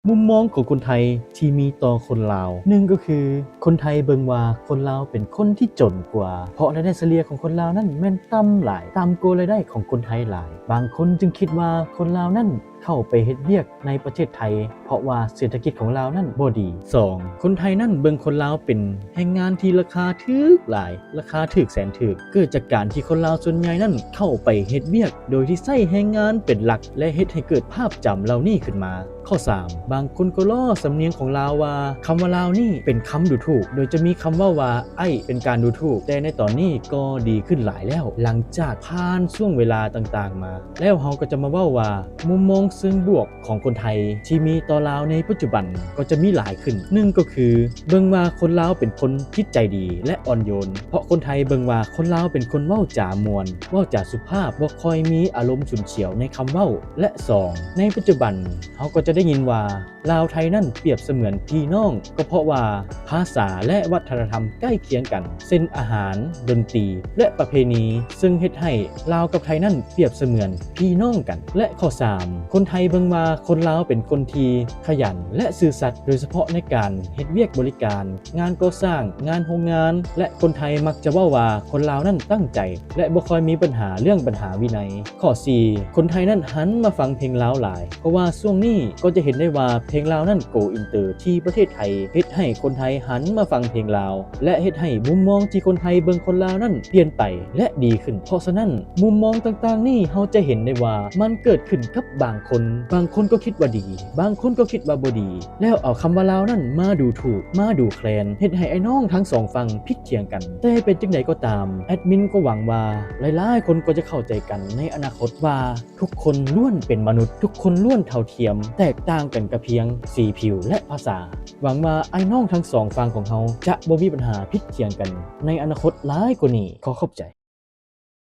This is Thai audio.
มุมมองของคนไทยที่มีต่อคนลาวหนึ่งก็คือคนไทยเบิ่งว่าคนลาวเป็นคนที่จนกว่าเพราะรายได้เฉลี่ยของคนลาวนั้นแม่นต่ำหลายต่ำกว่ารายได้ของคนไทยหลายบางคนจึงคิดว่าคนลาวนั้นเข้าไปเฮ็ดเวียกในประเทศไทยเพราะว่าเศรษฐกิจของลาวนั้นบ่ดี 2. คนไทยนั้นเบิ่งคนลาวเป็นแรงงานที่ราคาถูกหลายราคาถูกแสนถูกเกิดจากการที่คนลาวส่วนใหญ่นั้นเข้าไปเฮ็ดเวียกโดยที่ใช้แรงงานเป็นหลักและเฮ็ดให้เกิดภาพจำเหล่านี้ขึ้นมาข้อ 3. บางคนก็ล้อสำเนียงของลาวว่าคำว่าลาวนี่เป็นคำดูถูกโดยจะมีคำว่าไอ้เป็นการดูถูกแต่ในตอนนี้ก็ดีขึ้นหลายแล้วหลังจากผ่านช่วงเวลาต่างๆมาแล้วเราก็จะมาเว้าว่ามุมมองเชิงบวกของคนไทยที่มีต่อลาวในปัจจุบันก็จะมีหลายขึ้นหนึ่งก็คือเบิ่งว่าคนลาวเป็นคนจิตใจดีและอ่อนโยนเพราะคนไทยเบิ่งว่าคนลาวเป็นคนเว้าจามวลเว้าจาสุภาพบ่ค่อยมีอารมณ์ฉุนเฉียวในคำเว้าและ 2. ในปัจจุบันเราก็จะได้ยินว่าลาวไทยนั่นเปรียบเสมือนพี่น้องก็เพราะว่าภาษาและวัฒนธรรมใกล้เคียงกันเส้นอาหารดนตรีและประเพณีซึ่งเฮ็ดให้ลาวกับไทยนั่นเปรียบเสมือนพี่น้องกันและข้อ 3. คนไทยเบิ่งว่าคนลาวเป็นคนที่ขยันและซื่อสัตย์โดยเฉพาะในการเฮ็ดเวียกบริการงานก่อสร้างงานโรงงานและคนไทยมักจะเว้าว่าคนลาวนั่นตั้งใจและบ่ค่อยมีปัญหาเรื่องปัญหาวินัยข้อ 4. คนไทยนั่นหันมาฟังเพลงลาวหลายเพราะว่าช่วงนี้ก็จะเห็นได้ว่าเพลงลาวนั่นโกอินเตอร์ที่ประเทศไทยเฮ็ดให้คนไทยหันมาฟังเพลงลาวและเฮ็ดให้มุมมองที่คนไทยเบิ่งคนลาวนั่นเปลี่ยนไปและดีขึ้นเพราะฉะนั้นมุมมองต่างๆนี่เราจะเห็นได้ว่ามันเกิดขึ้นกับบางคนก็คิดว่าดีบางคนก็คิดว่าบ่ดีแล้วเอาคำว่าลาวนั่นมาดูถูกมาดูแคลนเฮ็ดให้ไอ้น้องทั้งสองฝั่งผิดเถียงกันแต่เป็นจังไดก็ตามแอดมินก็หวังว่าหลายๆคนก็จะเข้าใจกันในอนาคตว่าทุกคนล้วนเป็นมนุษย์ทุกคนล้วนเท่าเทียมแตกต่างกันกับเพียงสีผิวและภาษาหวังว่าไอ้น้องทั้งสองฝั่งของเฮาจะบ่มีปัญหาผิดเถียงกันในอนาคตหลายกว่านี้ขอขอบใจ